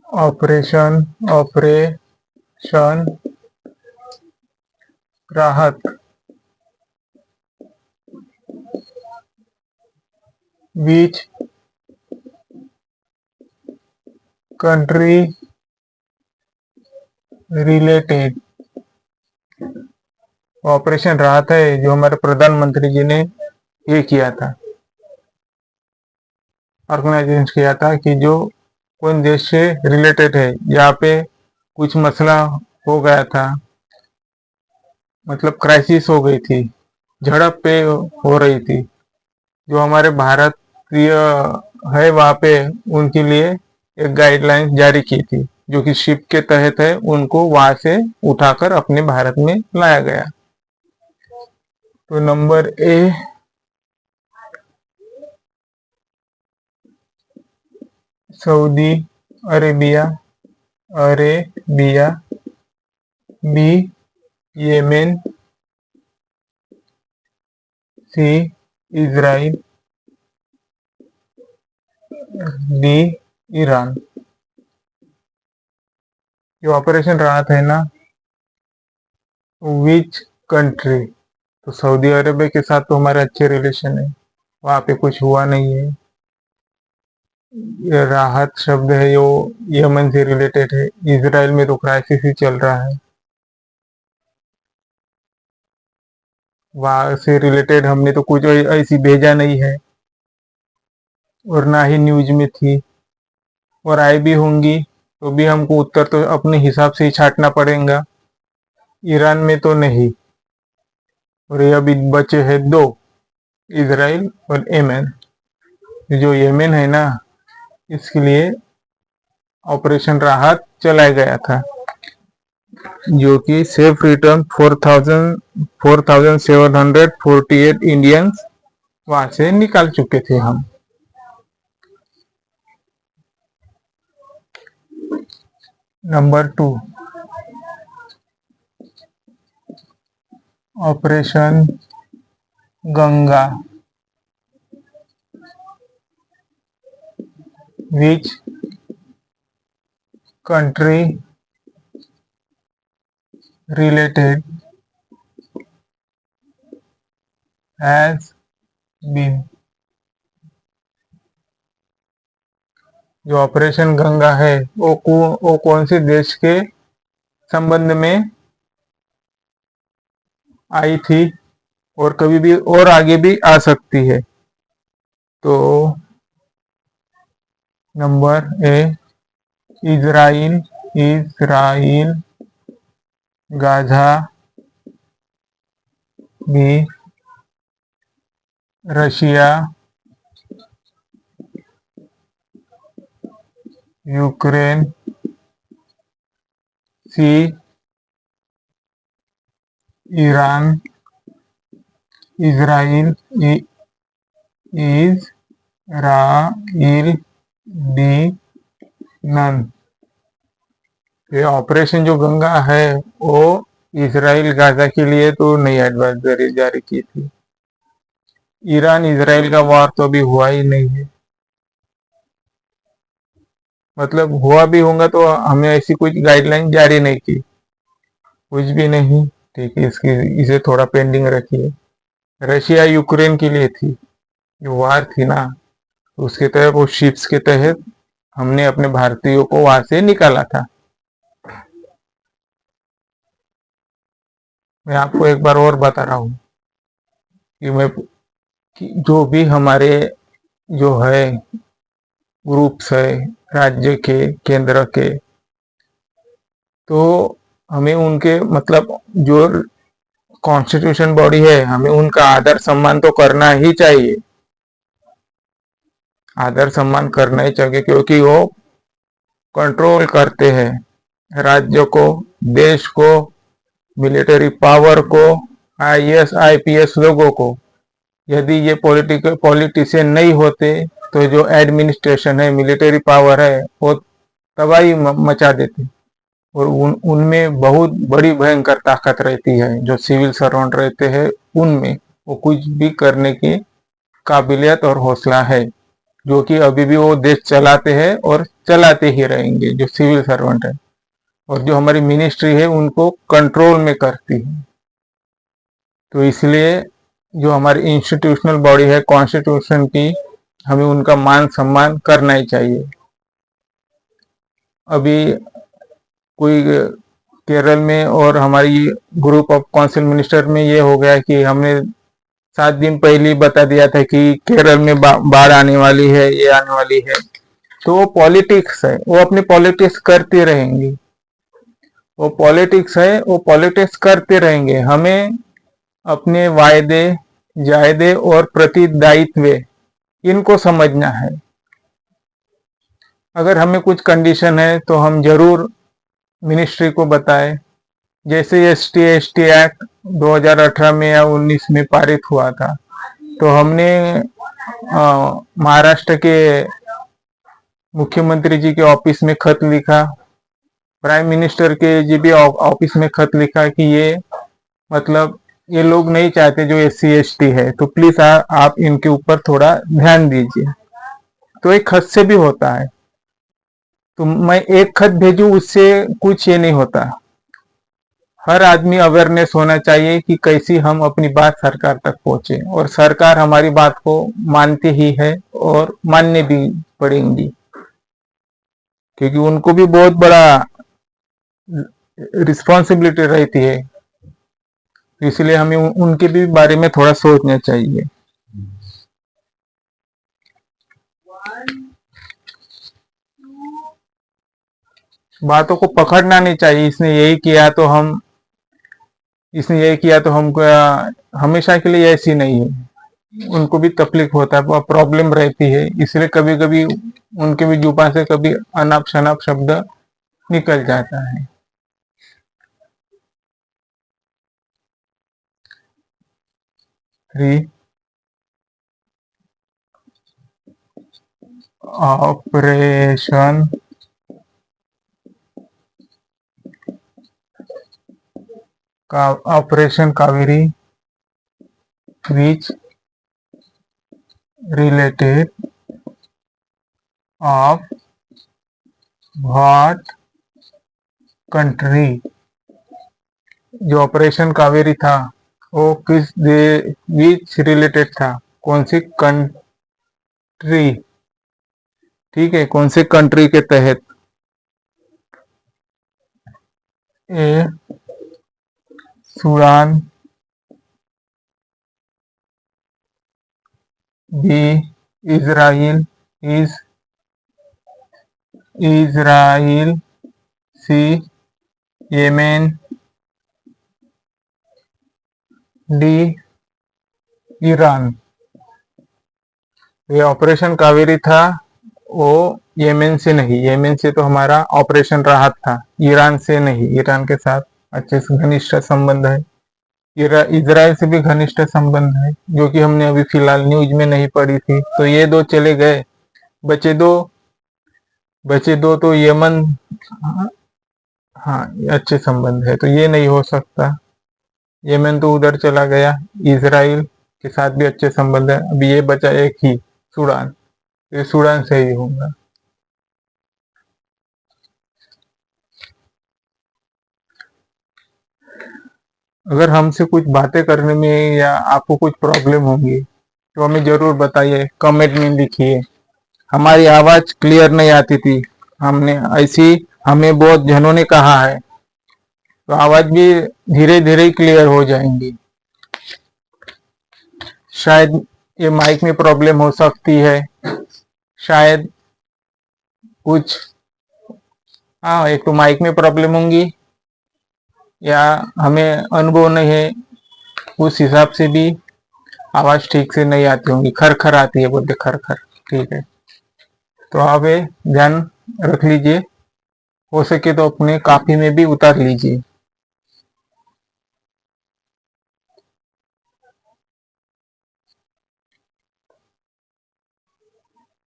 Operation, operation राहत, विच country related. Operation Rahat है जो हमारे प्रधानमंत्री जी ने ये किया था, ऑर्गेनाइजेशन किया था कि जो कौन देश से रिलेटेड है, यहाँ पे कुछ मसला हो गया था, मतलब क्राइसिस हो गई थी, झड़प पे हो रही थी, जो हमारे भारतीय है वहाँ पे उनके लिए एक गाइडलाइन जारी की थी, जो कि शिप के तहत है, उनको वहां से उठाकर अपने भारत में लाया गया। तो number A Saudi Arabia, Arabia, B Yemen, C Israel, D Iran. जो ऑपरेशन राहत है ना, विच कंट्री, तो सऊदी अरेबिया के साथ तो हमारे अच्छे रिलेशन है, वहां पे कुछ हुआ नहीं है। ये राहत शब्द है जो यमन से रिलेटेड है, इजराइल में तो क्राइसिस ही चल रहा है, वहां से रिलेटेड हमने तो कुछ ऐसी भेजा नहीं है, और ना ही न्यूज में थी, और आई भी होंगी तो भी हमको उत्तर तो अपने हिसाब से ही छाटना पड़ेगा, ईरान में तो नहीं। और ये अभी बचे हैं दो, इजराइल और येमेन। जो येमेन है ना, इसके लिए ऑपरेशन राहत चलाया गया था, जो कि सेफ रिटर्न 4748 इंडियंस वहां से निकाल चुके थे हम। Number 2, operation Ganga, which country related has been. जो ऑपरेशन गंगा है वो कौन से देश के संबंध में आई थी, और कभी भी और आगे भी आ सकती है। तो number A Israel, Israel, Gaza, B Russia, Ukraine, C Iran, Israel, Israel, D none. ये ऑपरेशन जो गंगा है वो इजराइल गाजा के लिए तो नई एडवाइजरी जारी की थी, ईरान इजराइल का वार तो अभी हुआ ही नहीं है, मतलब हुआ भी होगा तो हमें ऐसी कुछ गाइडलाइन जारी नहीं की, कुछ भी नहीं। ठीक है, इसकी इसे थोड़ा पेंडिंग रखिए। रशिया यूक्रेन के लिए थी, जो वार थी ना, उसके तहत वो शिप्स के तहत हमने अपने भारतीयों को वहां से निकाला था। मैं आपको एक बार और बता रहा हूँ कि जो भी हमारे जो है ग्रुप्स है राज्य के केंद्र के, तो हमें उनके मतलब जो कॉन्स्टिट्यूशन बॉडी है, हमें उनका आदर सम्मान तो करना ही चाहिए, आदर सम्मान करना ही चाहिए, क्योंकि वो कंट्रोल करते हैं राज्य को, देश को, मिलिट्री पावर को, आईएएस आईपीएस लोगों को। यदि ये पॉलिटिशियन नहीं होते तो जो एडमिनिस्ट्रेशन है, मिलिट्री पावर है, वो तबाही मचा देते, और उनमें बहुत बड़ी भयंकर ताकत रहती है। जो सिविल सर्वेंट रहते हैं उनमें वो कुछ भी करने की काबिलियत और हौसला है, जो कि अभी भी वो देश चलाते हैं और चलाते ही रहेंगे, जो सिविल सर्वेंट है। और जो हमारी मिनिस्ट्री है उनको कंट्रोल में करती है। तो इसलिए जो हमारी इंस्टीट्यूशनल बॉडी है कॉन्स्टिट्यूशन की, हमें उनका मान सम्मान करना ही चाहिए। अभी कोई केरल में और हमारी ग्रुप ऑफ काउंसिल मिनिस्टर में ये हो गया कि हमने 7 दिन पहले बता दिया था कि केरल में बाढ़ आने वाली है, ये आने वाली है। तो वो पॉलिटिक्स है, वो अपनी पॉलिटिक्स करते रहेंगे, वो पॉलिटिक्स है, वो पॉलिटिक्स करते रहेंगे। हमें अपने वायदे जायदे और प्रतिदायित्व इनको समझना है। अगर हमें कुछ कंडीशन है तो हम जरूर मिनिस्ट्री को बताएं। जैसे ST/ST एक्ट 2018 में या 19 में पारित हुआ था, तो हमने महाराष्ट्र के मुख्यमंत्री जी के ऑफिस में खत लिखा, प्राइम मिनिस्टर के जी भी ऑफिस में खत लिखा कि ये मतलब ये लोग नहीं चाहते जो SC/ST है, तो प्लीज आप इनके ऊपर थोड़ा ध्यान दीजिए। तो एक खत से भी होता है, तो मैं एक खत भेजूं उससे कुछ ये नहीं होता। हर आदमी अवेयरनेस होना चाहिए कि कैसी हम अपनी बात सरकार तक पहुंचे, और सरकार हमारी बात को मानती ही है और मानने भी पड़ेंगी, क्योंकि उनको भी बहुत बड़ा रिस्पॉन्सिबिलिटी रहती है। इसलिए हमें उनके भी बारे में थोड़ा सोचना चाहिए। बातों को पकड़ना नहीं चाहिए, इसने यही किया तो हम हमेशा के लिए ऐसी नहीं है। उनको भी तकलीफ होता है, प्रॉब्लम रहती है, इसलिए कभी कभी उनके भी जुबान से कभी अनाप शनाप शब्द निकल जाता है। Operation Kaveri which related of what country। जो ऑपरेशन कावेरी था वो किस विच रिलेटेड था, कौन सी कंट्री, ठीक है, कौन से कंट्री के तहत। ए सूडान, बी इजराइल, सी येमेन, डी ईरान। ये ऑपरेशन कावेरी था, वो येमेन से नहीं, येमेन से तो हमारा ऑपरेशन राहत था, ईरान से नहीं, ईरान के साथ अच्छे से घनिष्ठ संबंध है, इजराइल से भी घनिष्ठ संबंध है, जो कि हमने अभी फिलहाल न्यूज में नहीं पढ़ी थी। तो ये दो चले गए, बचे दो तो यमन, हाँ अच्छे संबंध है, तो ये नहीं हो सकता। यमन तो उधर चला गया, इजराइल के साथ भी अच्छे संबंध है। अभी ये बचा एक ही सूडान, ये सूडान से ही होगा। अगर हमसे कुछ बातें करने में या आपको कुछ प्रॉब्लम होगी तो हमें जरूर बताइए, कमेंट में लिखिए। हमारी आवाज क्लियर नहीं आती थी, हमें बहुत जनों ने कहा है, तो आवाज भी धीरे धीरे क्लियर हो जाएंगी। शायद ये माइक में प्रॉब्लम हो सकती है, शायद कुछ, हाँ एक तो माइक में प्रॉब्लम होंगी, या हमें अनुभव नहीं है उस हिसाब से भी आवाज ठीक से नहीं आती होंगी, खर खर आती है, बोलते खर खर। ठीक है, तो आप ये ध्यान रख लीजिए, हो सके तो अपने काफी में भी उतार लीजिए।